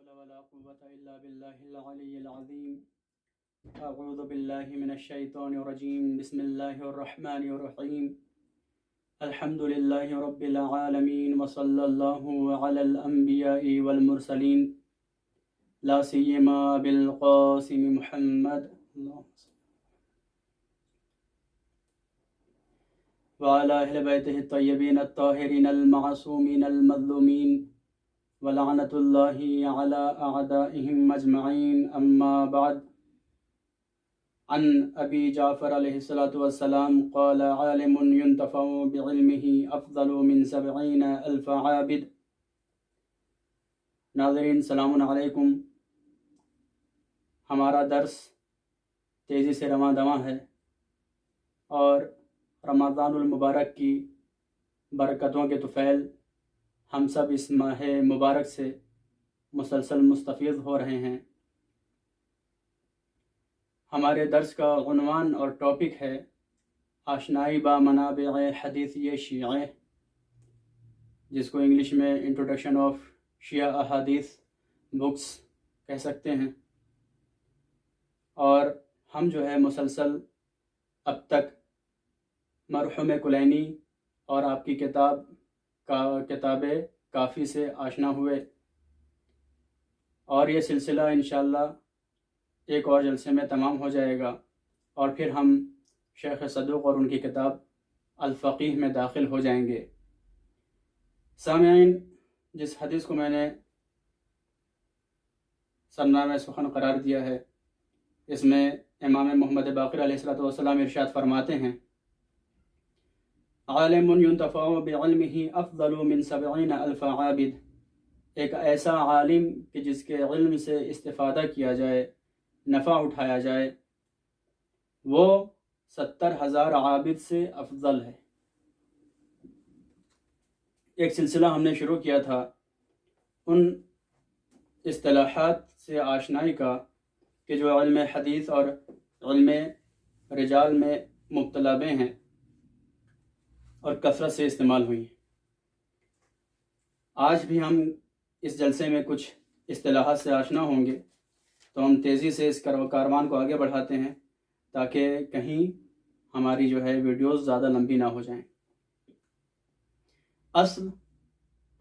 حول ولا قوة إلا بالله العلي العظيم. أعوذ بالله من الشيطان الرجيم. بسم الله الرحمن الرحيم. الحمد لله رب العالمين وصلى الله على الأنبياء والمرسلين لا سيما بالقاسم محمد وعلى أهل بيته الطيبين الطاهرين المعصومين المظلومين ولعنة الله على أعدائهم أجمعين. أما بعد. عن أبي جعفر عليه الصلاة والسلام قال عالم ينتفع بعلمه أفضل من 70,000 عابد. ناظرین سلام علیکم. ہمارا درس تیزی سے رواں دواں ہے اور رمضان المبارک کی برکتوں کے طفیل ہم سب اس ماہ مبارک سے مسلسل مستفید ہو رہے ہیں. ہمارے درس کا عنوان اور ٹاپک ہے آشنائی با منابع حدیثی شیعہ، جس کو انگلش میں انٹروڈکشن آف شیعہ احادیث بکس کہہ سکتے ہیں. اور ہم جو ہے مسلسل اب تک مرحوم کلینی اور آپ کی کتاب کافی سے آشنا ہوئے، اور یہ سلسلہ انشاءاللہ ایک اور جلسے میں تمام ہو جائے گا، اور پھر ہم شیخ صدوق اور ان کی کتاب الفقیہ میں داخل ہو جائیں گے. سامعین، جس حدیث کو میں نے سرنامہ سخن قرار دیا ہے، اس میں امام محمد باقر علیہ السلام ارشاد فرماتے ہیں عالم ينتفع بعلمه افضل من 70,000 عابد. ایک ایسا عالم کہ جس کے علم سے استفادہ کیا جائے، نفع اٹھایا جائے، وہ 70,000 عابد سے افضل ہے. ایک سلسلہ ہم نے شروع کیا تھا ان اصطلاحات سے آشنائی کا کہ جو علم حدیث اور علم رجال میں مبتلا ہیں اور کثرت سے استعمال ہوئی. آج بھی ہم اس جلسے میں کچھ اصطلاحات سے آشنا ہوں گے، تو ہم تیزی سے اس کاروان کو آگے بڑھاتے ہیں تاکہ کہیں ہماری جو ہے ویڈیوز زیادہ لمبی نہ ہو جائیں. اصل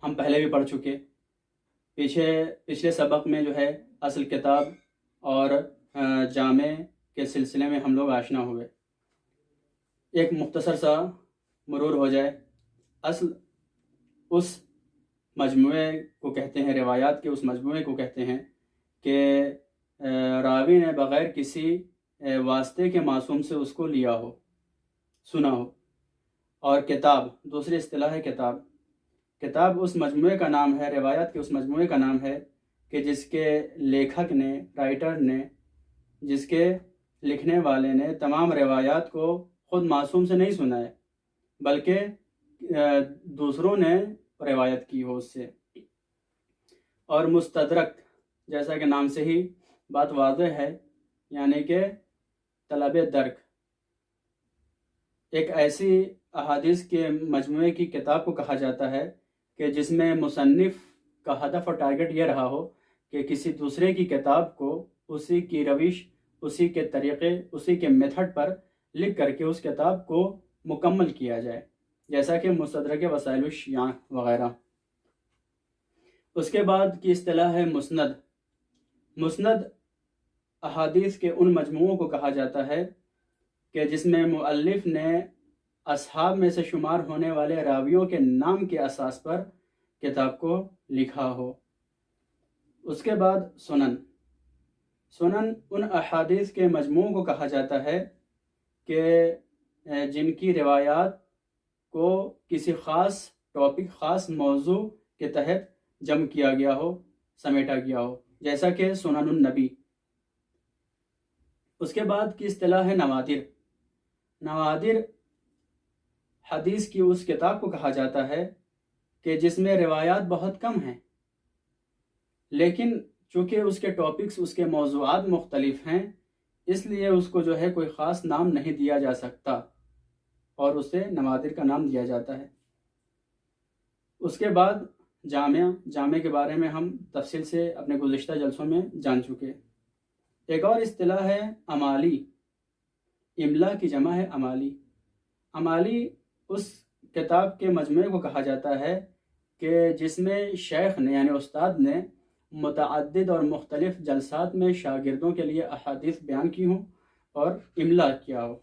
ہم پہلے بھی پڑھ چکے، پچھلے سبق میں جو ہے اصل کتاب اور جامع کے سلسلے میں ہم لوگ آشنا ہوئے. ایک مختصر سا مرور ہو جائے. اصل اس مجموعے کو کہتے ہیں، روایات کے اس مجموعے کو کہتے ہیں کہ راوی نے بغیر کسی واسطے کے معصوم سے اس کو لیا ہو، سنا ہو. اور کتاب دوسری اصطلاح ہے کتاب اس مجموعے کا نام ہے، روایات کے اس مجموعے کا نام ہے کہ جس کے لیکھک نے، رائٹر نے، جس کے لکھنے والے نے تمام روایات کو خود معصوم سے نہیں سنا ہے بلکہ دوسروں نے روایت کی ہو اس سے. اور مستدرک، جیسا کہ نام سے ہی بات واضح ہے، یعنی کہ طلب درک، ایک ایسی احادیث کے مجموعے کی کتاب کو کہا جاتا ہے کہ جس میں مصنف کا ہدف اور ٹارگٹ یہ رہا ہو کہ کسی دوسرے کی کتاب کو اسی کی روش، اسی کے طریقے، اسی کے میتھڈ پر لکھ کر کے اس کتاب کو مکمل کیا جائے، جیسا کہ مستدرک وسائل الشیعہ وغیرہ. اس کے بعد کی اصطلاح ہے مسند احادیث کے ان مجموعوں کو کہا جاتا ہے کہ جس میں مؤلف نے اصحاب میں سے شمار ہونے والے راویوں کے نام کے اساس پر کتاب کو لکھا ہو. اس کے بعد سنن ان احادیث کے مجموعوں کو کہا جاتا ہے کہ جن کی روایات کو کسی خاص ٹاپک، خاص موضوع کے تحت جمع کیا گیا ہو، سمیٹا گیا ہو، جیسا کہ سنن النبی. اس کے بعد کی اصطلاح ہے نوادر حدیث کی اس کتاب کو کہا جاتا ہے کہ جس میں روایات بہت کم ہیں، لیکن چونکہ اس کے ٹاپکس، اس کے موضوعات مختلف ہیں، اس لیے اس کو جو ہے کوئی خاص نام نہیں دیا جا سکتا اور اسے نوادر کا نام دیا جاتا ہے. اس کے بعد جامع کے بارے میں ہم تفصیل سے اپنے گزشتہ جلسوں میں جان چکے۔ ایک اور اصطلاح ہے امالی۔ املا کی جمع ہے امالی۔ امالی اس کتاب کے مجموعے کو کہا جاتا ہے کہ جس میں شیخ نے یعنی استاد نے متعدد اور مختلف جلسات میں شاگردوں کے لیے احادیث بیان کی ہوں اور املا کیا ہو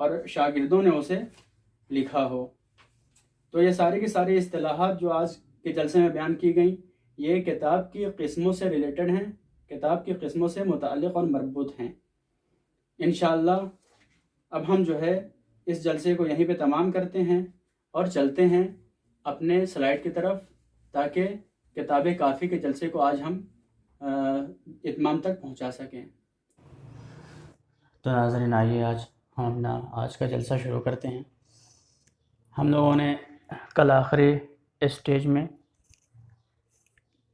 اور شاگردوں نے اسے لکھا ہو۔ تو یہ ساری کی ساری اصطلاحات جو آج کے جلسے میں بیان کی گئیں یہ کتاب کی قسموں سے ریلیٹڈ ہیں، کتاب کی قسموں سے متعلق اور مربوط ہیں۔ انشاءاللہ اب ہم جو ہے اس جلسے کو یہیں پہ تمام کرتے ہیں اور چلتے ہیں اپنے سلائیڈ کی طرف تاکہ کتاب کافی کے جلسے کو آج ہم اتمام تک پہنچا سکیں۔ تو ناظرین آئیے آج کا جلسہ شروع کرتے ہیں۔ ہم لوگوں نے کل آخری اسٹیج میں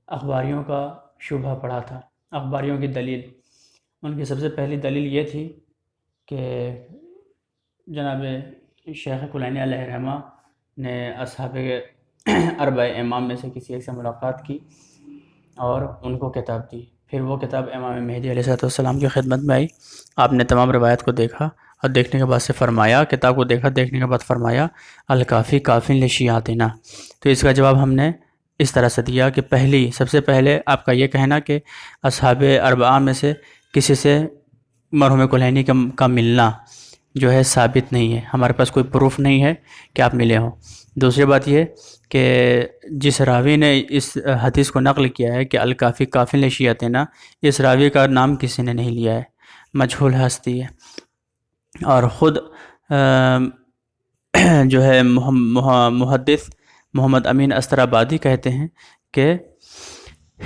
اخباریوں کا شبہ پڑھا تھا، اخباریوں کی دلیل۔ ان کی سب سے پہلی دلیل یہ تھی کہ جناب شیخ کلینی علیہ الرحمہ نے اصحاب اربع امام میں سے کسی ایک سے ملاقات کی اور ان کو کتاب دی۔ پھر وہ کتاب امام مہدی علیہ السلام کی خدمت میں آئی۔ آپ نے تمام روایت کو دیکھا اور دیکھنے کے بعد سے فرمایا، کتاب کو دیکھا، دیکھنے کے بعد فرمایا الکافی کافٍ لشیعتنا۔ تو اس کا جواب ہم نے اس طرح سے دیا کہ سب سے پہلے آپ کا یہ کہنا کہ اصحاب اربعہ میں سے کسی سے مرحوم کلینی کا ملنا جو ہے ثابت نہیں ہے، ہمارے پاس کوئی پروف نہیں ہے کہ آپ ملے ہوں۔ دوسری بات یہ کہ جس راوی نے اس حدیث کو نقل کیا ہے کہ الکافی کافٍ لشیعتنا، اس راوی کا نام کسی نے نہیں لیا ہے، مجہول ہستی ہے۔ اور خود جو ہے محدث محمد امین استرابادی کہتے ہیں کہ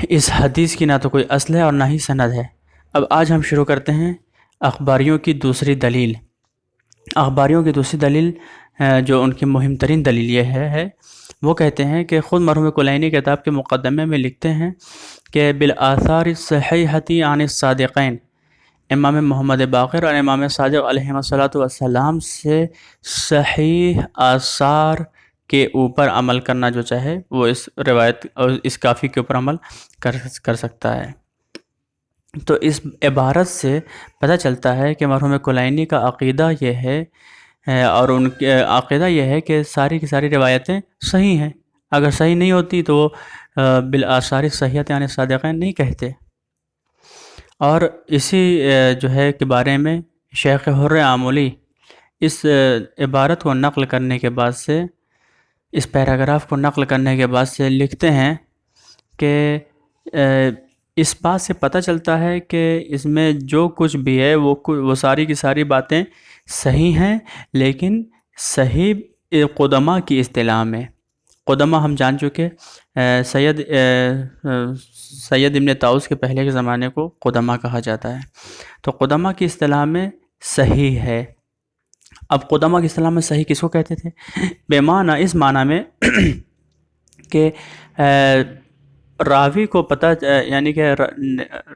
اس حدیث کی نہ تو کوئی اصل ہے اور نہ ہی سند ہے۔ اب آج ہم شروع کرتے ہیں اخباریوں کی دوسری دلیل۔ اخباریوں کی دوسری دلیل جو ان کی مہم ترین دلیل یہ ہے وہ کہتے ہیں کہ خود مرحوم کلینی کتاب کے مقدمے میں لکھتے ہیں کہ بالآثار الصحیحۃ عن الصادقین، امام محمد باقر اور امام صادق علیہم السلام سے صحیح آثار کے اوپر عمل کرنا جو چاہے وہ اس روایت اور اس کافی کے اوپر عمل کر سکتا ہے۔ تو اس عبارت سے پتہ چلتا ہے کہ مرحوم کلینی کا عقیدہ یہ ہے اور ان کے عقیدہ یہ ہے کہ ساری کی ساری روایتیں صحیح ہیں، اگر صحیح نہیں ہوتی تو وہ بالآثار صحیحۃ عن الصادقین نہیں کہتے۔ اور اسی جو ہے کے بارے میں شیخ حر آمولی اس عبارت کو نقل کرنے کے بعد سے، اس پیراگراف کو نقل کرنے کے بعد سے لکھتے ہیں کہ اس بات سے پتہ چلتا ہے کہ اس میں جو کچھ بھی ہے وہ ساری کی ساری باتیں صحیح ہیں، لیکن صحیح قدماء کی اصطلاح میں، قدماء ہم جان چکے، سید ابن طاؤس کے پہلے کے زمانے کو قدماء کہا جاتا ہے، تو قدماء کی اصطلاح میں صحیح ہے۔ اب قدماء کی اصطلاح میں صحیح کس کو کہتے تھے؟ بے معنی اس معنی میں کہ راوی کو پتہ یعنی کہ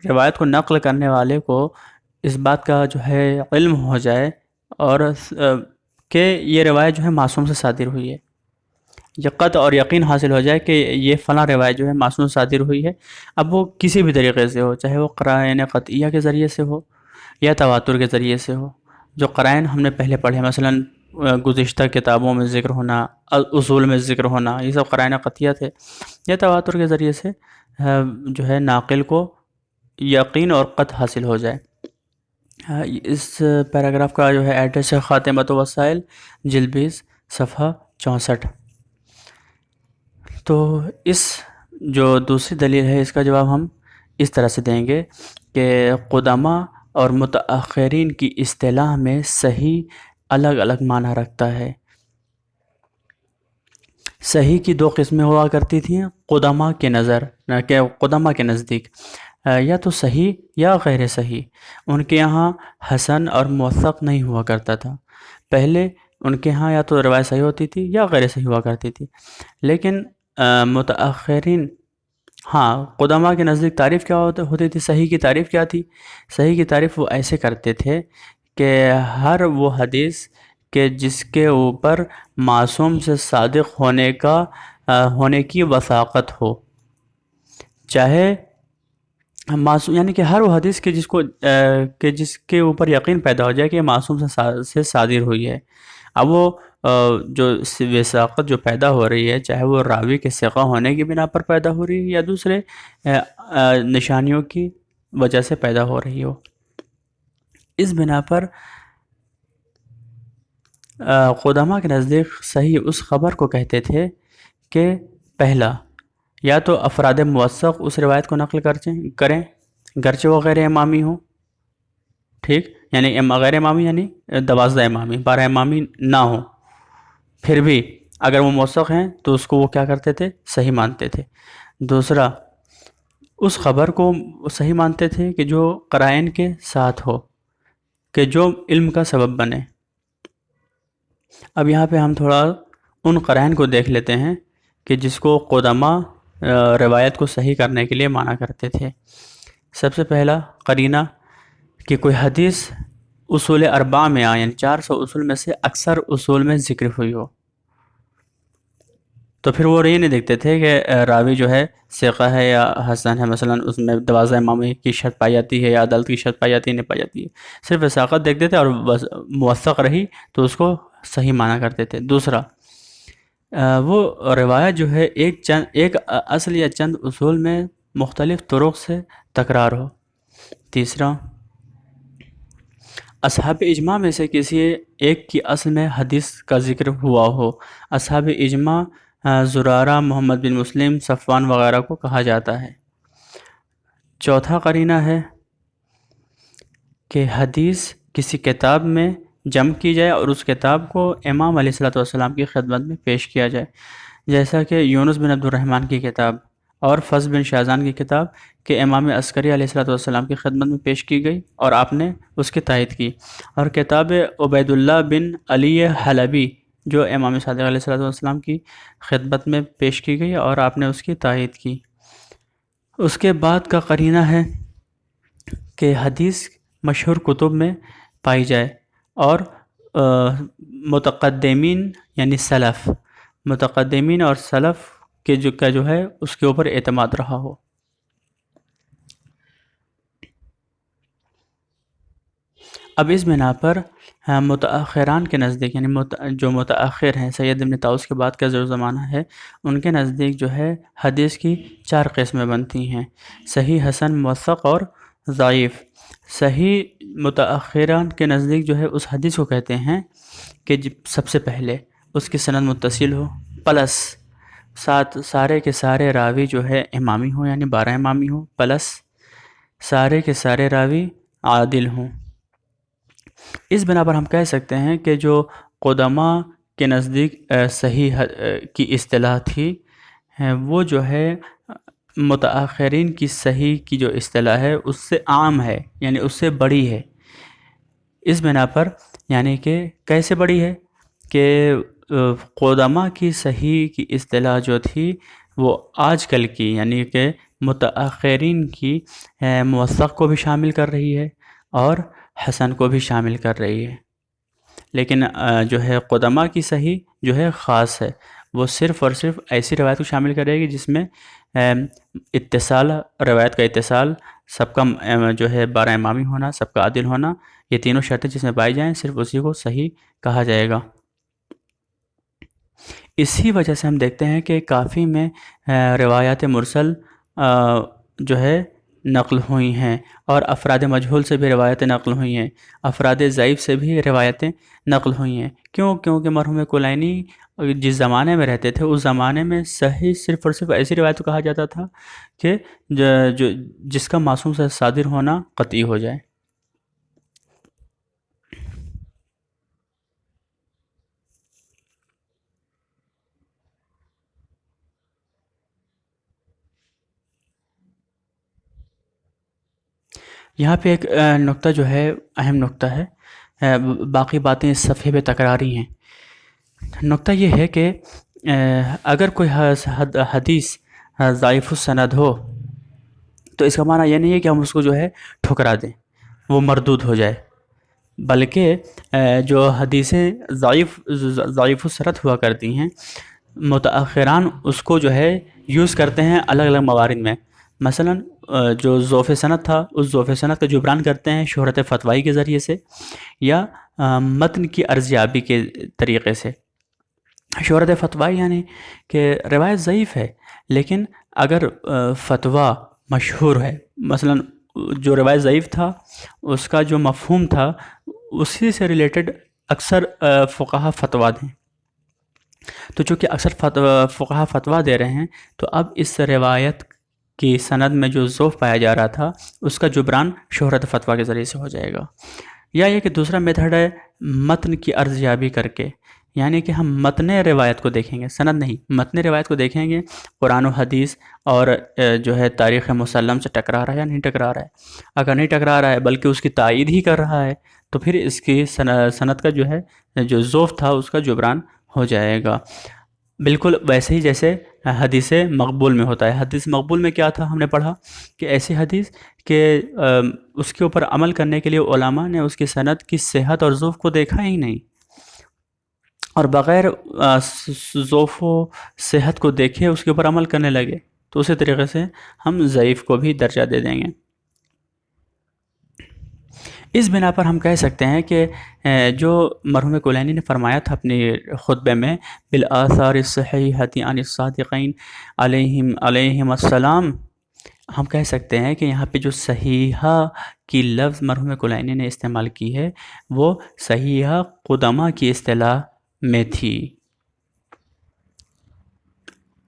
روایت کو نقل کرنے والے کو اس بات کا جو ہے علم ہو جائے اور کہ یہ روایت جو ہے معصوم سے صادر ہوئی ہے، یہ قطع اور یقین حاصل ہو جائے کہ یہ فلاں روایت جو ہے معصوم سے صادر ہوئی ہے، اب وہ کسی بھی طریقے سے ہو، چاہے وہ قرائن قطعیہ کے ذریعے سے ہو یا تواتر کے ذریعے سے ہو۔ جو قرائن ہم نے پہلے پڑھے، مثلا گزشتہ کتابوں میں ذکر ہونا، اصول میں ذکر ہونا، یہ سب قرائن قطعیہ تھے، یا تواتر کے ذریعے سے جو ہے ناقل کو یقین اور قطع حاصل ہو جائے۔ اس پیراگراف کا جو ہے ایڈریس ہے خاتمۃ وسائل جلد 20 صفحہ 64۔ تو اس جو دوسری دلیل ہے اس کا جواب ہم اس طرح سے دیں گے کہ قدماء اور متأخرین کی اصطلاح میں صحیح الگ الگ معنی رکھتا ہے۔ صحیح کی دو قسمیں ہوا کرتی تھیں قدماء کے قدماء کے نزدیک، یا تو صحیح یا غیر صحیح۔ ان کے یہاں حسن اور موثق نہیں ہوا کرتا تھا، پہلے ان کے ہاں یا تو روایت صحیح ہوتی تھی یا غیر صحیح ہوا کرتی تھی، لیکن متأخرین قدماء کے نزدیک تعریف کیا ہوتی تھی؟ صحیح کی تعریف کیا تھی؟ صحیح کی تعریف وہ ایسے کرتے تھے کہ ہر وہ حدیث کہ جس کے اوپر معصوم سے صادق ہونے کا ہونے کی وثاقت ہو، چاہے معصوم یعنی کہ ہر وہ حدیث کہ جس کے اوپر یقین پیدا ہو جائے کہ یہ معصوم سے صادر ہوئی ہے۔ اب وہ جو وثاقت جو پیدا ہو رہی ہے، چاہے وہ راوی کے ثقہ ہونے کی بنا پر پیدا ہو رہی ہے یا دوسرے نشانیوں کی وجہ سے پیدا ہو رہی ہو، اس بنا پر قدامہ کے نزدیک صحیح اس خبر کو کہتے تھے کہ پہلا، یا تو افراد موثق اس روایت کو نقل کریں گرچہ وہ غیر امامی ہوں، ٹھیک، یعنی غیر امامی یعنی 12 امامی 12 امامی نہ ہوں، پھر بھی اگر وہ موثق ہیں تو اس کو وہ کیا کرتے تھے؟ صحیح مانتے تھے۔ دوسرا، اس خبر کو صحیح مانتے تھے کہ جو قرائن کے ساتھ ہو، کہ جو علم کا سبب بنے۔ اب یہاں پہ ہم تھوڑا ان قرائن کو دیکھ لیتے ہیں کہ جس کو قدامہ روایت کو صحیح کرنے کے لیے مانا کرتے تھے۔ سب سے پہلا قرینہ کہ کوئی حدیث اصول 4 میں یعنی 400 اصول میں سے اکثر اصول میں ذکر ہوئی ہو، تو پھر وہ یہ نہیں دیکھتے تھے کہ راوی جو ہے ثقہ ہے یا حسن ہے، مثلا اس میں 12 امامی کی شرط پائی جاتی ہے یا عدالت کی شرط پائی جاتی ہے، نہیں پائی جاتی ہے، صرف وثاقت دیکھتے تھے اور بس موثق رہی تو اس کو صحیح مانا کرتے تھے۔ دوسرا، وہ روایت جو ہے ایک اصل یا چند اصول میں مختلف طرق سے تکرار ہو۔ تیسرا، اصحاب اجماع میں سے کسی ایک کی اصل میں حدیث کا ذکر ہوا ہو۔ اصحاب اجماع زرارہ، محمد بن مسلم، صفوان وغیرہ کو کہا جاتا ہے۔ چوتھا قرینہ ہے کہ حدیث کسی کتاب میں جمع کی جائے اور اس کتاب کو امام علیہ الصلوۃ والسلام کی خدمت میں پیش کیا جائے، جیسا کہ یونس بن عبد الرحمن کی کتاب اور فضل بن شاذان کی کتاب کہ امام عسکری علیہ الصلوۃ والسلام کی خدمت میں پیش کی گئی اور آپ نے اس کی تائید کی، اور کتاب عبید اللہ بن علی حلبی جو امام صادق علیہ الصلوۃ والسلام کی خدمت میں پیش کی گئی اور آپ نے اس کی تائید کی۔ اس کے بعد کا قرینہ ہے کہ حدیث مشہور کتب میں پائی جائے اور متقدمین یعنی سلف، متقدمین اور سلف کے جو ہے اس کے اوپر اعتماد رہا ہو۔ اب اس بنا پر متأخران کے نزدیک یعنی جو متأخر ہیں، سید ابن طاؤس کے بعد کا جو زمانہ ہے، ان کے نزدیک جو ہے حدیث کی 4 قسمیں بنتی ہیں: صحیح، حسن، موثق اور ضعیف۔ صحیح متأخران کے نزدیک جو ہے اس حدیث کو کہتے ہیں کہ سب سے پہلے اس کی سند متصل ہو، پلس سارے کے سارے راوی جو ہے امامی ہوں یعنی 12 امامی ہوں، پلس سارے کے سارے راوی عادل ہوں۔ اس بنا پر ہم کہہ سکتے ہیں کہ جو قدامہ کے نزدیک صحیح کی اصطلاح تھی، وہ جو ہے متأخرین کی صحیح کی جو اصطلاح ہے اس سے عام ہے، یعنی اس سے بڑی ہے۔ اس بنا پر یعنی کہ کیسے بڑی ہے کہ قدامہ کی صحیح کی اصطلاح جو تھی وہ آج کل کی یعنی کہ متأخرین کی موثق کو بھی شامل کر رہی ہے اور حسن کو بھی شامل کر رہی ہے، لیکن جو ہے قدامہ کی صحیح جو ہے خاص ہے، وہ صرف اور صرف ایسی روایت کو شامل کرے گی جس میں اتصال، روایت کا اتصال، سب کا جو ہے 12 امامی ہونا، سب کا عادل ہونا، یہ تینوں شرطیں جس میں پائی جائیں صرف اسی کو صحیح کہا جائے گا۔ اسی وجہ سے ہم دیکھتے ہیں کہ کافی میں روایات مرسل جو ہے نقل ہوئی ہیں اور افراد مجہول سے بھی روایتیں نقل ہوئی ہیں، افراد ضعیف سے بھی روایتیں نقل ہوئی ہیں۔ کیونکہ مرحوم کلینی جس زمانے میں رہتے تھے اس زمانے میں صحیح صرف اور صرف ایسی روایت کو کہا جاتا تھا کہ جس کا معصوم سے صادر ہونا قطعی ہو جائے۔ یہاں پہ ایک نقطہ جو ہے اہم نقطہ ہے، باقی باتیں اس صفحے پہ تکراری ہیں۔ نقطہ یہ ہے کہ اگر کوئی حدیث ضعیف السند ہو تو اس کا معنی یہ نہیں ہے کہ ہم اس کو جو ہے ٹھکرا دیں، وہ مردود ہو جائے، بلکہ جو حدیثیں ضعیف السند ہوا کرتی ہیں متأخران اس کو جو ہے یوز کرتے ہیں الگ الگ موارد میں. مثلا جو ذوف سند تھا اس ذوف سند کا جبران کرتے ہیں شہرت فتوائی کے ذریعے سے یا متن کی ارزیابی کے طریقے سے. شہرت فتوائی یعنی کہ روایت ضعیف ہے لیکن اگر فتویٰ مشہور ہے، مثلا جو روایت ضعیف تھا اس کا جو مفہوم تھا اسی سے ریلیٹڈ اکثر فقہا فتویٰ دیں، تو چونکہ اکثر فقہا فتویٰ دے رہے ہیں تو اب اس روایت کی سند میں جو ضعف پایا جا رہا تھا اس کا جبران شہرت فتویٰ کے ذریعے سے ہو جائے گا. یا یہ کہ دوسرا میتھڈ ہے متن کی ارزیابی کر کے، یعنی کہ ہم متن روایت کو دیکھیں گے، سند نہیں، متن روایت کو دیکھیں گے قرآن و حدیث اور جو ہے تاریخ مسلم سے ٹکرا رہا ہے یا نہیں ٹکرا رہا ہے. اگر نہیں ٹکرا رہا ہے بلکہ اس کی تائید ہی کر رہا ہے تو پھر اس کی سند کا جو ہے جو ضعف تھا اس کا جبران ہو جائے گا. بالکل ویسے ہی جیسے حدیث مقبول میں ہوتا ہے. حدیث مقبول میں کیا تھا ہم نے پڑھا کہ ایسی حدیث کہ اس کے اوپر عمل کرنے کے لیے علماء نے اس کی سند کی صحت اور ضعف کو دیکھا ہی نہیں، اور بغیر ضعف و صحت کو دیکھے اس کے اوپر عمل کرنے لگے، تو اسی طریقے سے ہم ضعیف کو بھی درجہ دے دیں گے. اس بنا پر ہم کہہ سکتے ہیں کہ جو مرحوم کلینی نے فرمایا تھا اپنے خطبے میں بالآثار الصحیحۃ عن الصادقین علیہم السلام، ہم کہہ سکتے ہیں کہ یہاں پہ جو صحیحہ کی لفظ مرحوم کلینی نے استعمال کی ہے وہ صحیحہ قدماء کی اصطلاح میں تھی،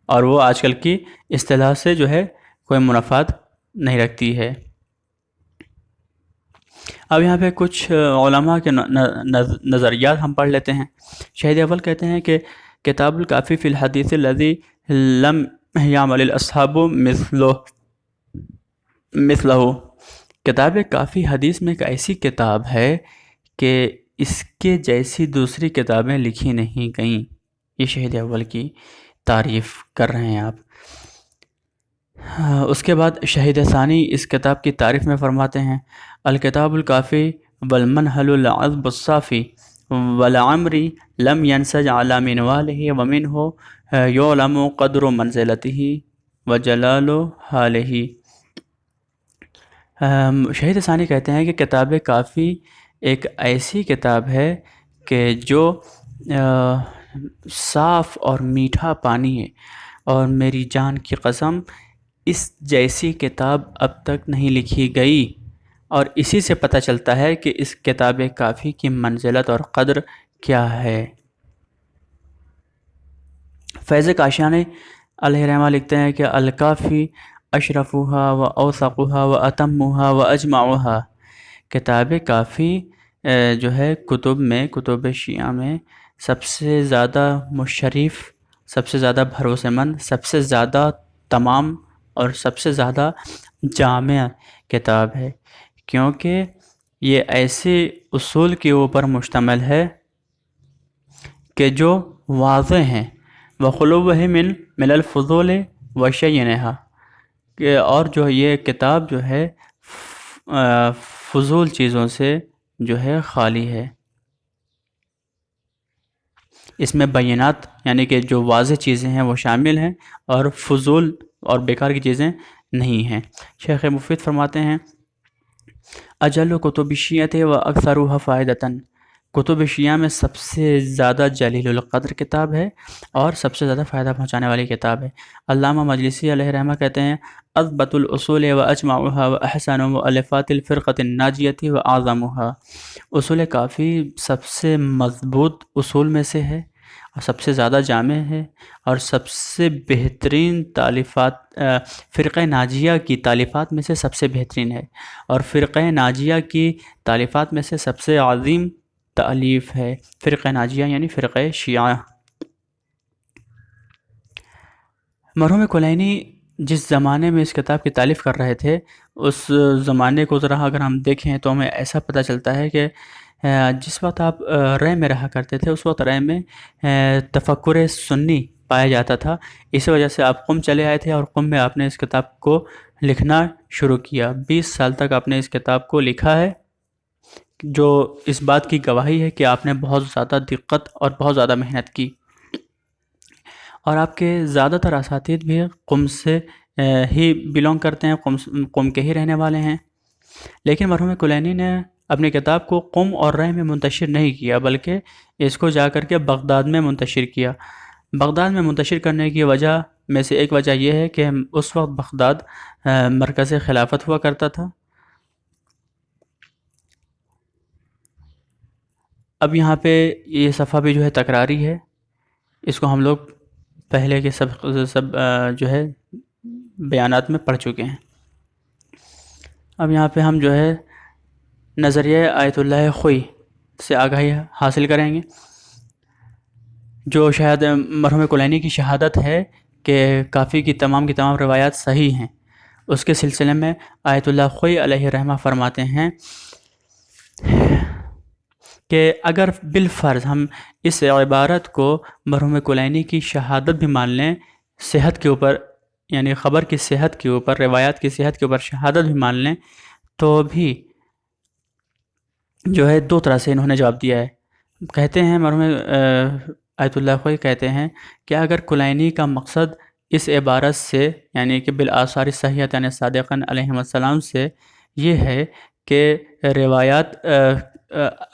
اور وہ آج کل کی اصطلاح سے جو ہے کوئی منافات نہیں رکھتی ہے. اب یہاں پہ کچھ علماء کے نظریات ہم پڑھ لیتے ہیں. شہید اول کہتے ہیں کہ کتاب الکافی فی الحدیث الذی لم یعمل الاصحاب مثلہ، کتاب کافی حدیث میں ایک ایسی کتاب ہے کہ اس کے جیسی دوسری کتابیں لکھی نہیں گئیں. یہ شہید اول کی تعریف کر رہے ہیں آپ. اس کے بعد شہید ثانی اس کتاب کی تعریف میں فرماتے ہیں الکتاب الکافی والمنہل العذب الصافی والعمری لم ینسج علی منوالہ ومنہ یعلم قدر منزلتہ وجلال حالہ. شہید ثانی کہتے ہیں کہ کتاب کافی ایک ایسی کتاب ہے کہ جو صاف اور میٹھا پانی ہے، اور میری جان کی قسم اس جیسی کتاب اب تک نہیں لکھی گئی، اور اسی سے پتہ چلتا ہے کہ اس کتاب کافی کی منزلت اور قدر کیا ہے. فیض کاشانی علیہ رحمہ لکھتے ہیں کہ الکافی اشرفها و اوثقها و اتمها و اجمعها، کتاب کافی جو ہے کتب شیعہ میں سب سے زیادہ مشرف، سب سے زیادہ بھروسے مند، سب سے زیادہ تمام اور سب سے زیادہ جامع کتاب ہے، کیونکہ یہ ایسے اصول کے اوپر مشتمل ہے کہ جو واضح ہیں وخلوہ من الفضول وشینہا، کہ اور جو یہ کتاب جو ہے فضول چیزوں سے جو ہے خالی ہے. اس میں بینات یعنی کہ جو واضح چیزیں ہیں وہ شامل ہیں، اور فضول اور بیکار کی چیزیں نہیں ہیں. شیخ مفید فرماتے ہیں اجل کتب الشیعۃ و اکثرها فائدۃ، کتب شیعہ میں سب سے زیادہ جلیل القدر کتاب ہے اور سب سے زیادہ فائدہ پہنچانے والی کتاب ہے. علامہ مجلسی علیہ رحمہ کہتے ہیں اضبط الاصول و اجمعها و احسن مؤلفات الفرقۃ الناجیۃ و اعظمها، اصول کافی سب سے مضبوط اصول میں سے ہے اور سب سے زیادہ جامع ہے، اور سب سے بہترین تالیفات فرقہ ناجیہ کی تالیفات میں سے سب سے بہترین ہے، اور فرقہ ناجیہ کی تالیفات میں سے سب سے عظیم تالیف ہے. فرقہ ناجیہ یعنی فرقہ شیعہ. مرحوم کلینی جس زمانے میں اس کتاب کی تالیف کر رہے تھے اس زمانے کو ذرا اگر ہم دیکھیں تو ہمیں ایسا پتہ چلتا ہے کہ جس وقت آپ رے میں رہا کرتے تھے اس وقت رے میں تفکر سنی پایا جاتا تھا. اسی وجہ سے آپ قم چلے آئے تھے اور قم میں آپ نے اس کتاب کو لکھنا شروع کیا. 20 سال تک آپ نے اس کتاب کو لکھا ہے، جو اس بات کی گواہی ہے کہ آپ نے بہت زیادہ دقت اور بہت زیادہ محنت کی. اور آپ کے زیادہ تر اساتید بھی قم سے ہی بلونگ کرتے ہیں، قم کے ہی رہنے والے ہیں۔ لیکن مرحوم کلینی نے اپنی کتاب کو قم اور رہ میں منتشر نہیں کیا، بلکہ اس کو جا کر کے بغداد میں منتشر کیا۔ بغداد میں منتشر کرنے کی وجہ میں سے ایک وجہ یہ ہے کہ اس وقت بغداد مرکز خلافت ہوا کرتا تھا۔ اب یہاں پہ یہ صفحہ بھی جو ہے تکراری ہے، اس کو ہم لوگ پہلے کے سب جو ہے بیانات میں پڑھ چکے ہیں۔ اب یہاں پہ ہم جو ہے نظریہ آیت اللہ خوئی سے آگاہی حاصل کریں گے، جو شاید مرحوم کلینی کی شہادت ہے کہ کافی کی تمام روایات صحیح ہیں۔ اس کے سلسلے میں آیت اللہ خوئی علیہ رحمہ فرماتے ہیں کہ اگر بالفرض ہم اس عبارت کو مرحوم کلینی کی شہادت بھی مان لیں، صحت کے اوپر، یعنی خبر کی صحت کے اوپر، روایات کی صحت کے اوپر شہادت بھی مان لیں، تو بھی جو ہے دو طرح سے انہوں نے جواب دیا ہے۔ کہتے ہیں مرحوم آیت اللہ خوئی کہتے ہیں کہ اگر کلینی کا مقصد اس عبارت سے، یعنی کہ بالآثار صحیحۃ یعنی صادقاً علیہ السلام سے یہ ہے کہ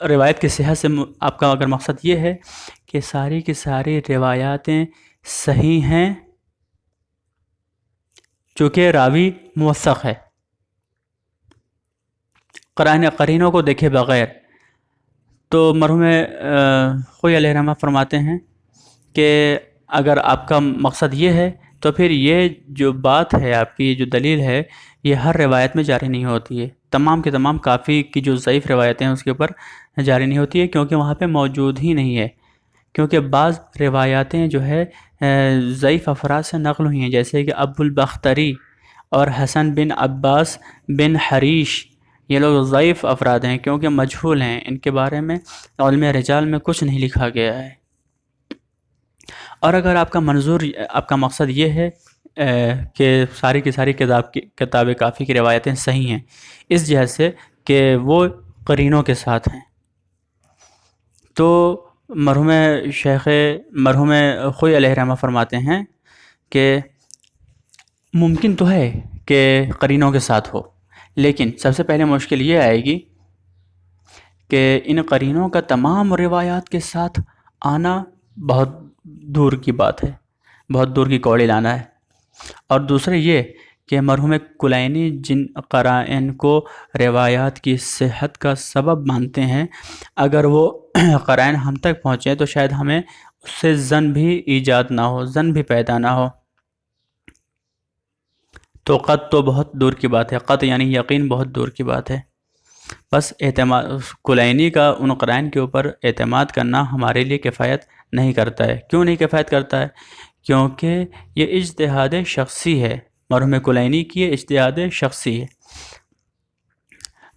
روایت کی صحت سے آپ کا اگر مقصد یہ ہے کہ ساری کی ساری روایاتیں صحیح ہیں چونکہ راوی موثق ہے، قرینوں کو دیکھے بغیر، تو مرحوم خوئی علیہ رحمہ فرماتے ہیں کہ اگر آپ کا مقصد یہ ہے تو پھر یہ جو بات ہے، آپ کی جو دلیل ہے، یہ ہر روایت میں جاری نہیں ہوتی ہے، تمام کے تمام کافی کی جو ضعیف روایتیں ہیں اس کے اوپر جاری نہیں ہوتی ہے، کیونکہ وہاں پہ موجود ہی نہیں ہے، کیونکہ بعض روایاتیں جو ہے ضعیف افراد سے نقل ہوئی ہیں، جیسے کہ ابو البختری اور حسن بن عباس بن حریش، یہ لوگ ضعیف افراد ہیں کیونکہ مجہول ہیں، ان کے بارے میں علم رجال میں کچھ نہیں لکھا گیا ہے۔ اور اگر آپ کا منظور، آپ کا مقصد یہ ہے کہ ساری کی ساری کتاب کافی کی روایتیں صحیح ہیں اس جہت سے کہ وہ قرینوں کے ساتھ ہیں، تو مرحوم خوئی علیہ رحمہ فرماتے ہیں کہ ممکن تو ہے کہ قرینوں کے ساتھ ہو، لیکن سب سے پہلے مشکل یہ آئے گی کہ ان قرینوں کا تمام روایات کے ساتھ آنا بہت دور کی بات ہے، بہت دور کی کوڑی لانا ہے۔ اور دوسرے یہ کہ مرحوم کلینی جن قرائن کو روایات کی صحت کا سبب مانتے ہیں، اگر وہ قرائن ہم تک پہنچیں تو شاید ہمیں اس سے ظن بھی ایجاد نہ ہو، ظن بھی پیدا نہ ہو، تو قط تو بہت دور کی بات ہے، قط یعنی یقین بہت دور کی بات ہے۔ بس اعتماد کلینی کا ان قرائن کے اوپر اعتماد کرنا ہمارے لیے کفایت نہیں کرتا ہے۔ کیوں نہیں کفایت کرتا ہے؟ کیونکہ یہ اجتہاد شخصی ہے، مرحوم کلینی کی یہ اجتہاد شخصی ہے۔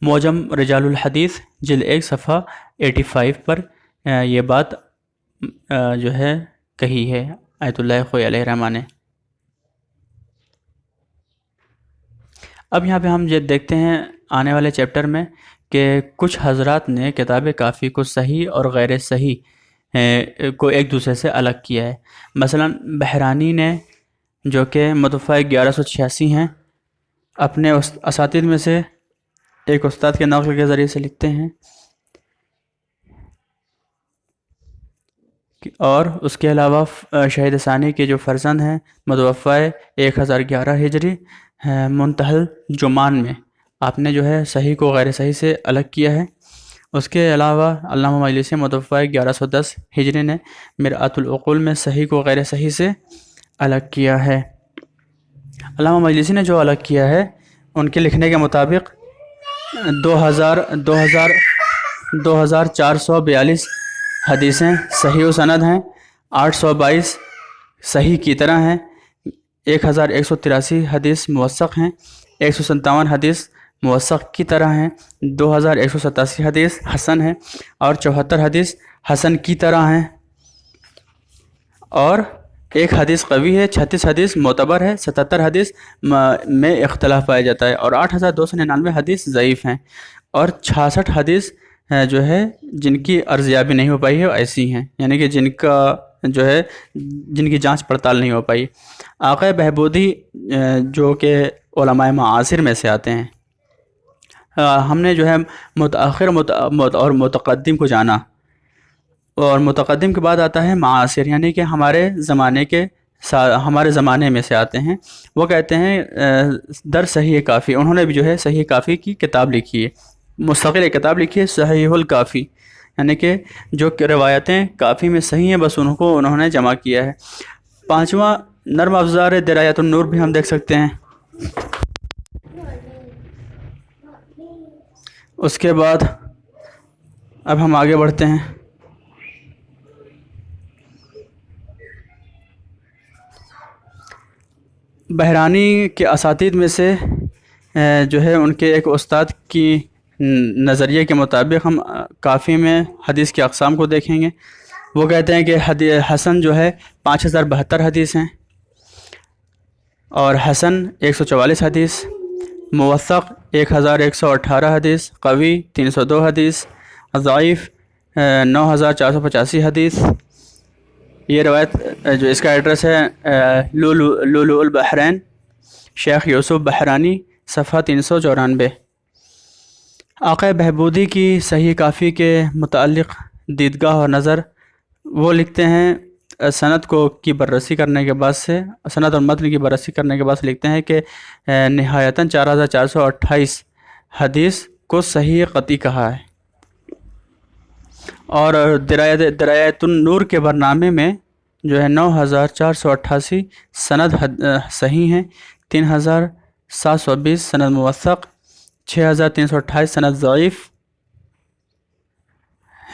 معجم رجال الحدیث جلد 1 صفحہ 85 پر یہ بات جو ہے کہی ہے آیت اللہ خوئی علیہ رحمہ نے۔ اب یہاں پہ ہم یہ دیکھتے ہیں آنے والے چیپٹر میں کہ کچھ حضرات نے کتاب کافی کو صحیح اور غیر صحیح کو ایک دوسرے سے الگ کیا ہے۔ مثلا بحرانی نے، جو کہ متوفہ 1186 ہیں، اپنے اساتید میں سے ایک استاد کے نقل کے ذریعے سے لکھتے ہیں، اور اس کے علاوہ شہید ثانی کے جو فرزند ہیں متوفہ 1011 ہجری منتہل جمان میں آپ نے جو ہے صحیح کو غیر صحیح سے الگ کیا ہے۔ اس کے علاوہ علامہ مجلسی متوفہ 1110 ہجری نے مرآت العقول میں صحیح کو غیر صحیح سے الگ کیا ہے۔ علامہ مجلسی نے جو الگ کیا ہے ان کے لکھنے کے مطابق 2442 حدیثیں صحیح و سند ہیں، 822 صحیح کی طرح ہیں، 1183 حدیث موثق ہیں، 157 حدیث موثق کی طرح ہیں، 2187 حدیث حسن ہیں، اور 74 حدیث حسن کی طرح ہیں، اور ایک حدیث قوی ہے، 36 حدیث معتبر ہے، 77 حدیث میں اختلاف پایا جاتا ہے، اور 8299 حدیث ضعیف ہیں، اور 66 حدیث جو ہے جن کی ارزیابی نہیں ہو پائی ہے ایسی ہیں، یعنی کہ جن کا جو ہے جن کی جانچ پڑتال نہیں ہو پائی۔ آقا بہبودی جو کہ علماء معاصر میں سے آتے ہیں، ہم نے جو ہے متأخر اور متقدم کو جانا، اور متقدم کے بعد آتا ہے معاصر، یعنی کہ ہمارے زمانے میں سے آتے ہیں۔ وہ کہتے ہیں در صحیح کافی، انہوں نے بھی جو ہے صحیح کافی کی کتاب لکھی ہے، مستقل ایک کتاب لکھی ہے صحیح الکافی، یعنی کہ جو روایتیں کافی میں صحیح ہیں بس ان کو انہوں نے جمع کیا ہے۔ پانچواں نرم افزار درایت النور بھی ہم دیکھ سکتے ہیں۔ اس کے بعد اب ہم آگے بڑھتے ہیں۔ بحرانی کے اساتید میں سے جو ہے ان کے ایک استاد کی نظریے کے مطابق ہم کافی میں حدیث کی اقسام کو دیکھیں گے۔ وہ کہتے ہیں کہ حسن جو ہے 5072 حدیث ہیں، اور حسن 144 حدیث، موثق 1118 حدیث، قوی 302 حدیث، ضعیف 9485 حدیث۔ یہ روایت جو اس کا ایڈریس ہے لؤلؤ البحرین، شیخ یوسف بحرانی، صفحہ 394۔ آقا بہبودی کی صحیح کافی کے متعلق دیدگاہ اور نظر، وہ لکھتے ہیں سند کی بررسی کرنے کے بعد سے، سند اور متن کی بررسی کرنے کے بعد سے لکھتے ہیں کہ نہایتاً 4428 حدیث کو صحیح قطعی کہا ہے، اور درایت النور کے برنامے میں جو ہے 9488 سند صحیح ہیں، 3720 سند موثق، 6328 سند ضعیف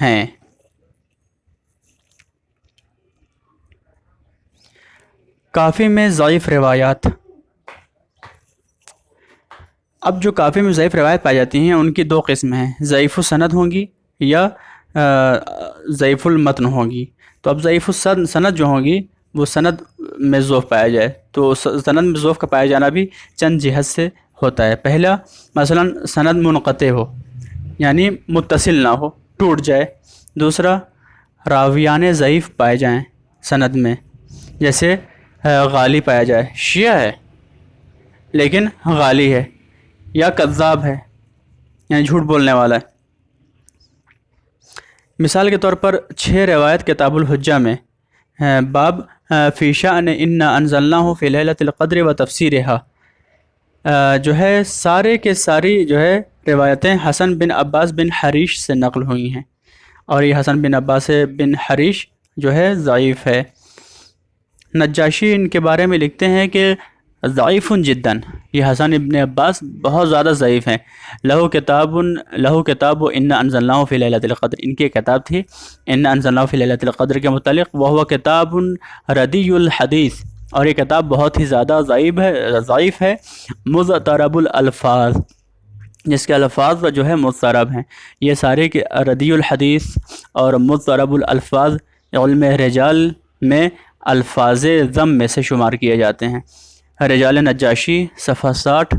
ہیں۔ کافی میں ضعیف روایات، اب جو کافی میں ضعیف روایت پائی جاتی ہیں ان کی دو قسمیں ہیں، ضعیف السند ہوں گی یا ضعیف المتن ہوگی۔ تو اب ضعیف السند جو ہوں گی وہ سند میں ضعف پایا جائے، تو سند میں ضعف کا پایا جانا بھی چند جہت سے ہوتا ہے۔ پہلا مثلا سند منقطع ہو، یعنی متصل نہ ہو، ٹوٹ جائے۔ دوسرا راویان ضعیف پائے جائیں سند میں، جیسے غالی پایا جائے، شیعہ ہے لیکن غالی ہے، یا کذاب ہے یعنی جھوٹ بولنے والا ہے۔ مثال کے طور پر 6 روایت کتاب الحجہ میں باب فی شأن انا انزلناہ فی لیلۃ القدر و تفسیرها جو ہے سارے کے ساری جو ہے روایتیں حسن بن عباس بن حریش سے نقل ہوئی ہیں، اور یہ حسن بن عباس بن حریش جو ہے ضعیف ہے۔ نجاشی ان کے بارے میں لکھتے ہیں کہ ضعیف جداً، یہ حسن ابن عباس بہت زیادہ ضعیف ہیں۔ لہو کتاب انا انزلناہ فی لیلۃ القدر، ان کی کتاب تھی انا انزلناہ فی لیلۃ القدر کے متعلق، وہو کتاب ردی الحدیث، اور یہ کتاب بہت ہی زیادہ ضعیف ہے، مضطرب الالفاظ، جس کے الفاظ جو ہے مضطرب ہیں۔ یہ سارے کے ردی الحدیث اور مضطرب الالفاظ علم رجال میں الفاظ ذم میں سے شمار کیے جاتے ہیں۔ رجال نجاشی صفحہ 60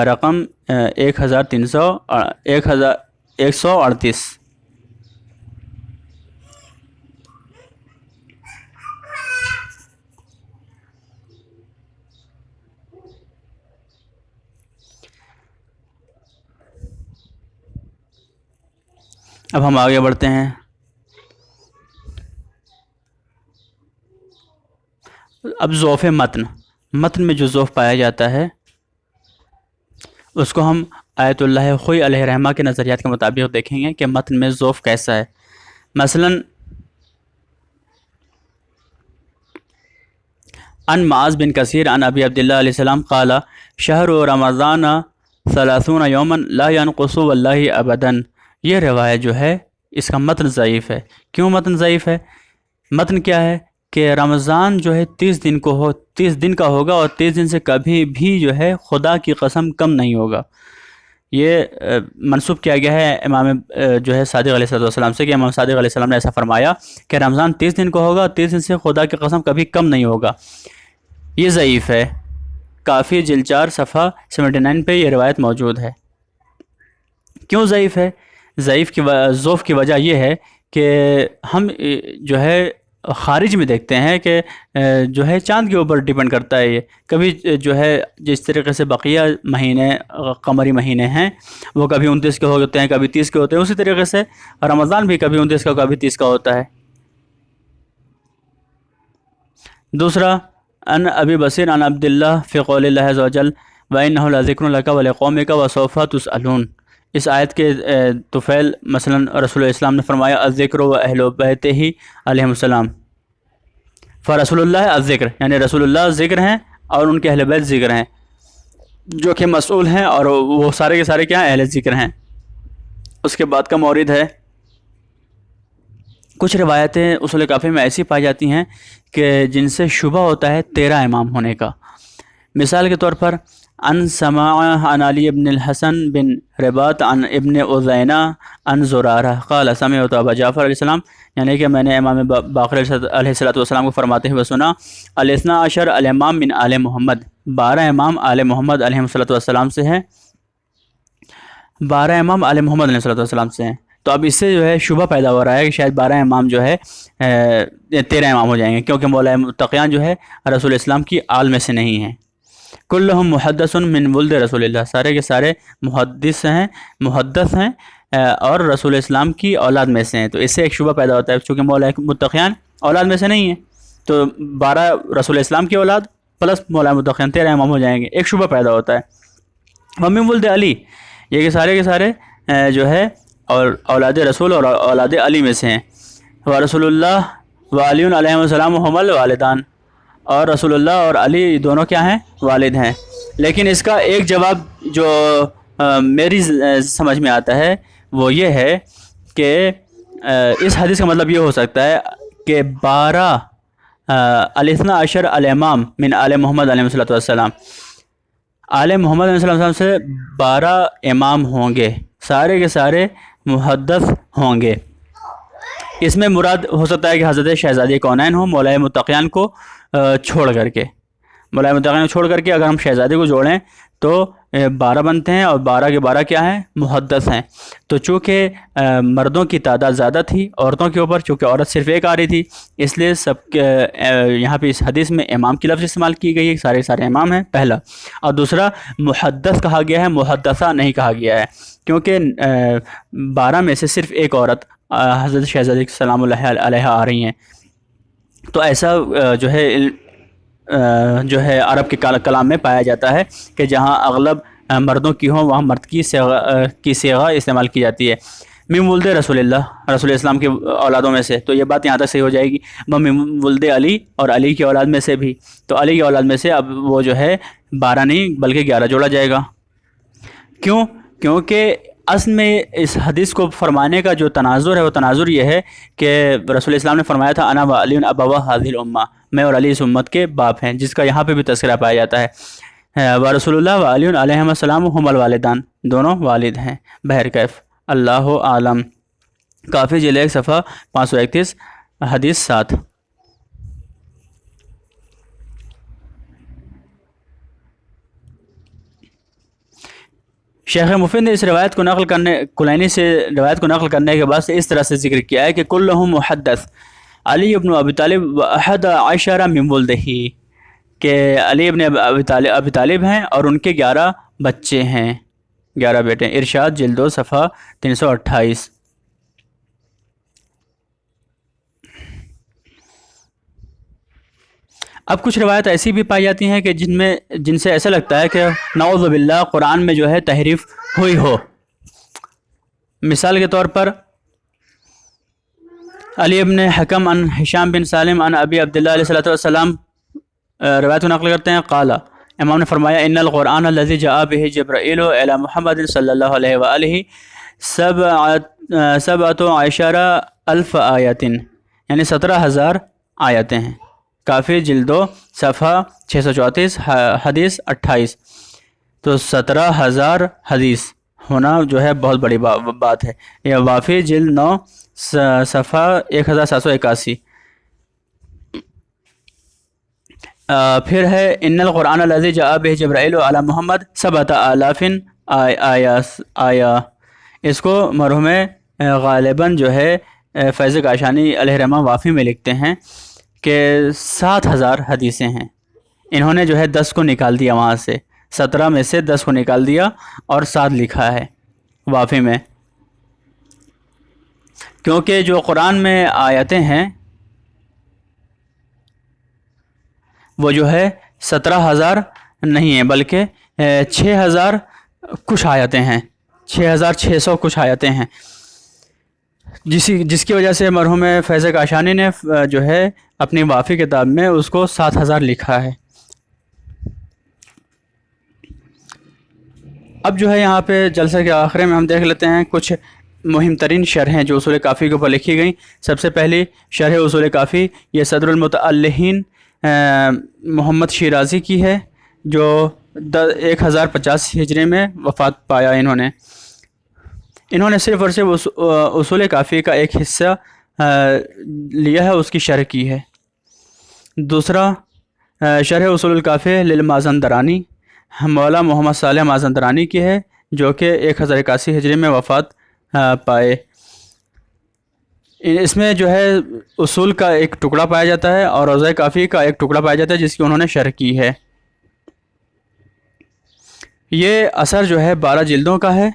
رقم 1138۔ اب ہم آگے بڑھتے ہیں۔ اب ضعف متن میں جو ضعف پایا جاتا ہے اس کو ہم آیت اللہ خوئی علیہ رحمہ کے نظریات کے مطابق دیکھیں گے کہ متن میں ضعف کیسا ہے۔ مثلا ان معاذ بن کثیر عن ابی عبداللہ علیہ السلام قال شہر رمضان 30 یوما لا ينقص واللہ ابدا، یہ روایت جو ہے اس کا متن ضعیف ہے۔ کیوں متن ضعیف ہے؟ متن کیا ہے کہ رمضان جو ہے 30 دن کا ہوگا، اور 30 دن سے کبھی بھی جو ہے خدا کی قسم کم نہیں ہوگا۔ یہ منسوب کیا گیا ہے امام جو ہے صادق علیہ السلام سے، کہ امام صادق علیہ السلام نے ایسا فرمایا کہ رمضان 30 دن کا ہوگا، 30 دن سے خدا کی قسم کبھی کم نہیں ہوگا۔ یہ ضعیف ہے۔ کافی جلد 4 صفحہ 79 پہ یہ روایت موجود ہے۔ کیوں ضعیف ہے؟ ضعف کی وجہ یہ ہے کہ ہم جو ہے خارج میں دیکھتے ہیں کہ جو ہے چاند کے اوپر ڈیپینڈ کرتا ہے یہ. کبھی جو ہے جس طریقے سے بقیہ مہینے قمری مہینے ہیں وہ کبھی 29 کے ہوتے ہیں کبھی 30 کے ہوتے ہیں, اسی طریقے سے رمضان بھی کبھی 29 کا کبھی 30 کا ہوتا ہے. دوسرا ان ابی بصیر عن عبداللہ فی قول اللہ عز وجل وَإِنَّهُ لَذِكْرٌ لَكَ وَلِقَوْمِكَ وَسَوْفَ تُسْأَلُونَ. اس آیت کے طفیل مثلا رسول اسلام نے فرمایا الذکر و اہل بیتہ علیہ السلام. فرسول اللہ الذکر یعنی رسول اللہ ذکر ہیں اور ان کے اہل بیت ذکر ہیں جو کہ مسئول ہیں, اور وہ سارے کے سارے کیا ہیں, اہل ذکر ہیں. اس کے بعد کا مورد ہے کچھ روایتیں اصول کافی میں ایسی پائی جاتی ہیں کہ جن سے شبہ ہوتا ہے 13 امام ہونے کا. مثال کے طور پر ان سماع عن علی ابن الحسن بن رباط عن ابن عزینہ عن زرارہ قال سمعت ابا جعفر علیہ السلام, یعنی کہ میں نے امام باقر علیہ السلام کو فرماتے ہوئے سنا الاثنا عشر الامام من آل محمد, 12 امام آل محمد علیہ السلام سے ہیں, 12 امام آل محمد علیہ السلام سے ہیں. تو اب اس سے جو ہے شبہ پیدا ہو رہا ہے کہ شاید 12 امام جو ہے 13 امام ہو جائیں گے, کیونکہ مولا متقیان جو ہے رسول اسلام کی آل میں سے نہیں ہیں. کلہم محدث من ولد رسول اللہ, سارے کے سارے محدث ہیں اور رسول اسلام کی اولاد میں سے ہیں. تو اس سے ایک شبہ پیدا ہوتا ہے چونکہ مولا متقیان اولاد میں سے نہیں ہیں, تو 12 رسول اسلام کی اولاد پلس مولا متقیان 13 امام ہو جائیں گے, ایک شبہ پیدا ہوتا ہے. ومن ولد علی, یہ کہ سارے کے سارے جو ہے اور اولاد رسول اور اولاد علی میں سے ہیں. ورسول اللہ وعلی علیہ السلام ہم الوالدان, اور رسول اللہ اور علی دونوں کیا ہیں, والد ہیں. لیکن اس کا ایک جواب جو میری سمجھ میں آتا ہے وہ یہ ہے کہ اس حدیث کا مطلب یہ ہو سکتا ہے کہ 12 الاثنا عشر الامام من آل محمد علیہ السلام, آل محمد علیہ السلام سے 12 امام ہوں گے, سارے کے سارے محدث ہوں گے. اس میں مراد ہو سکتا ہے کہ حضرت شہزادی کونین ہوں مولا متقیان کو چھوڑ کر کے, مولا متقیان کو چھوڑ کر کے اگر ہم شہزادی کو جوڑیں تو 12 بنتے ہیں, اور 12 کے 12 کیا ہیں, محدث ہیں. تو چونکہ مردوں کی تعداد زیادہ تھی عورتوں کے اوپر, چونکہ عورت صرف ایک آ رہی تھی, اس لیے سب کے یہاں پہ اس حدیث میں امام کی لفظ استعمال کی گئی ہے, سارے سارے امام ہیں پہلا. اور دوسرا محدث کہا گیا ہے, محدثہ نہیں کہا گیا ہے, کیونکہ 12 میں سے صرف ایک عورت حضرت شہزادی سلام اللہ علیہ آ رہی ہیں. تو ایسا جو ہے عرب کے کلام میں پایا جاتا ہے کہ جہاں اغلب مردوں کی ہوں وہاں مرد کی صیغہ استعمال کی جاتی ہے. من ولد رسول اللہ, رسول اسلام کے اولادوں میں سے, تو یہ بات یہاں تک صحیح ہو جائے گی. من ولد علی, اور علی کی اولاد میں سے بھی, تو علی کی اولاد میں سے اب وہ جو ہے 12 نہیں بلکہ 11 جوڑا جائے گا. کیوں؟ کیونکہ اصل میں اس حدیث کو فرمانے کا جو تناظر ہے وہ تناظر یہ ہے کہ رسول اسلام نے فرمایا تھا انا و علی ابوا هذه الامہ, میں اور علی اس امت کے باپ ہیں, جس کا یہاں پہ بھی تذکرہ پایا جاتا ہے. و رسول اللہ و علی علیہ السلام ہم الوالدان, دونوں والد ہیں. بہرکیف اللہ عالم. کافی جلد 1 صفحہ 531 حدیث 7. شیخ مفید نے اس روایت کو نقل کرنے کلینی سے روایت کو نقل کرنے کے بعد اس طرح سے ذکر کیا ہے کہ کلہم محدث علی ابن ابی طالب و احد عشر من ولدہ, کہ علی ابن ابی طالب ہیں اور ان کے 11 بچے ہیں, 11 بیٹے. ارشاد جلد 2 صفحہ 328. اب کچھ روایت ایسی بھی پائی جاتی ہیں کہ جن سے ایسا لگتا ہے کہ نعوذ باللہ قرآن میں جو ہے تحریف ہوئی ہو. مثال کے طور پر علی ابن حکم عن ہشام بن سالم عن ابی عبداللہ علیہ السلام روایت کو نقل کرتے ہیں, قال, امام نے فرمایا ان القرآن الذی جاء به جبرائیل الی محمد صلی اللہ علیہ وآلہ 17 الف آیات, یعنی 17,000 آیتیں ہیں. کافی جلد 2 صفحہ 634 حدیث 28. تو 17,000 حدیث ہونا جو ہے بہت بڑی بات ہے. یہ وافی جلد 9 صفحہ 1781. پھر ہے ان القرآن الذی جاء به جبرائیل علی محمد 7,000 آیا. اس کو مرحوم غالباً جو ہے فیض کاشانی علیہ رحمہ وافی میں لکھتے ہیں کہ 7000 حدیثیں ہیں. انہوں نے جو ہے 10 کو نکال دیا وہاں سے، 17 میں سے 10 کو نکال دیا اور 7 لکھا ہے وافی میں. کیونکہ جو قرآن میں آیتیں ہیں وہ جو ہے 17,000 نہیں ہیں، بلکہ 6,000 کچھ آیتیں ہیں، 6,600 کچھ آیتیں ہیں، جس کی وجہ سے مرحوم فیض کاشانی نے جو ہے اپنی وافی کتاب میں اس کو 7,000 لکھا ہے. اب جو ہے یہاں پہ جلسے کے آخر میں ہم دیکھ لیتے ہیں کچھ مہم ترین شرحیں جو اصول کافی کے اوپر لکھی گئیں. سب سے پہلی شرح اصول کافی یہ صدر المتعلحین محمد شیرازی کی ہے، جو 1050 ہجری میں وفات پایا. انہوں نے صرف اور صرف اصول کافی کا ایک حصہ لیا ہے، اس کی شرح کی ہے. دوسرا شرح اصول الکافی للمازندرانی مولا محمد صالح مازندرانی کی ہے، جو کہ 1081 ہجری میں وفات پائے. اس میں جو ہے اصول کا ایک ٹکڑا پایا جاتا ہے اور روضہ کافی کا ایک ٹکڑا پایا جاتا ہے جس کی انہوں نے شرح کی ہے. یہ اثر جو ہے 12 جلدوں کا ہے،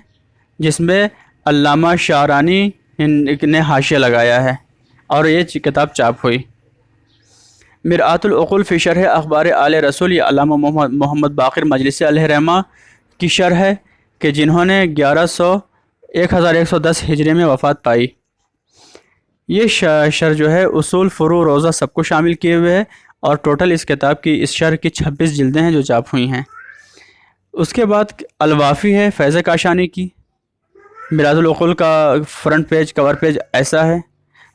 جس میں علامہ شعرانی نے حاشیہ لگایا ہے اور یہ کتاب چاپ ہوئی. مرآت العقول فی شرح اخبار آل رسول یہ علامہ محمد باقر مجلسی علیہ رحمہ کی شرح ہے کہ جنہوں نے 1110 ہجری میں وفات پائی. یہ شرح جو ہے اصول فروع روضہ سب کو شامل کیے ہوئے ہے اور ٹوٹل اس کتاب کی اس شرح کی 26 جلدیں ہیں جو چاپ ہوئی ہیں. اس کے بعد الوافی ہے فیض کاشانی کی. مرآت العقول کا فرنٹ پیج کور پیج ایسا ہے،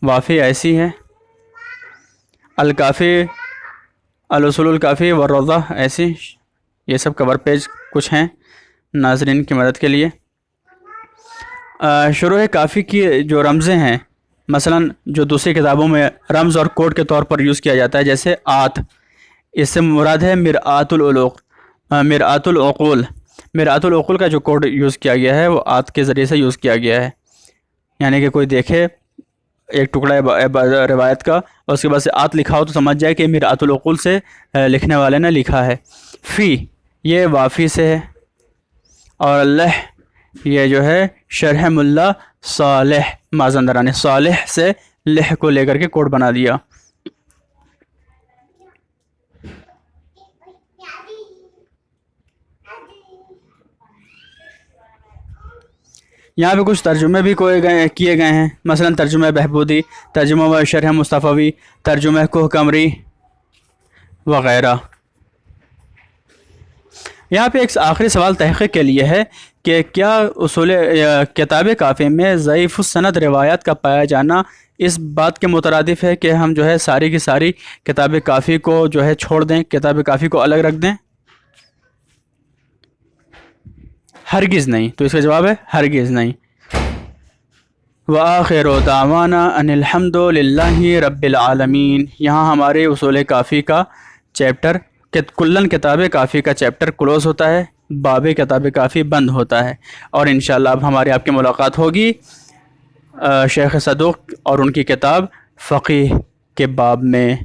وافی ایسی ہے، الکافی الاصول الکافی والروضہ ایسی. یہ سب کور پیج کچھ ہیں ناظرین کی مدد کے لیے. شروع کافی کی جو رمزیں ہیں، مثلا جو دوسری کتابوں میں رمز اور کوڈ کے طور پر یوز کیا جاتا ہے، جیسے آت، اس سے مراد ہے مرآت العقول. مرآت العقول کا جو کوڈ یوز کیا گیا ہے وہ آت کے ذریعے سے یوز کیا گیا ہے. یعنی کہ کوئی دیکھے ایک ٹکڑا روایت کا اور اس کے بعد سے آت لکھا ہو تو سمجھ جائے کہ مرآت العقول سے لکھنے والے نے لکھا ہے. فی یہ وافی سے ہے، اور اللہ یہ جو ہے شرح ملا صالح مازندرانی، صالح سے لہ کو لے کر کے کوڈ بنا دیا. یہاں پہ کچھ ترجمے بھی کیے گئے ہیں، مثلا ترجمہ بہبودی، ترجمہ شرح مصطفوی، ترجمہ کوہ قمری وغیرہ. یہاں پہ ایک آخری سوال تحقیق کے لیے ہے کہ کیا اصول کتاب کافی میں ضعیف السند روایات کا پایا جانا اس بات کے مترادف ہے کہ ہم جو ہے ساری کی ساری کتاب کافی کو جو ہے چھوڑ دیں، کتاب کافی کو الگ رکھ دیں؟ ہرگز نہیں. تو اس کا جواب ہے ہرگز نہیں. وآخر دعوانا ان الحمد للہ رب العالمین. یہاں ہمارے اصول کافی کا چیپٹر کلن کتاب کافی کا چیپٹر کلوز ہوتا ہے، باب کتاب کافی بند ہوتا ہے، اور انشاءاللہ اب ہماری آپ کی ملاقات ہوگی شیخ صدوق اور ان کی کتاب فقیہ کے باب میں.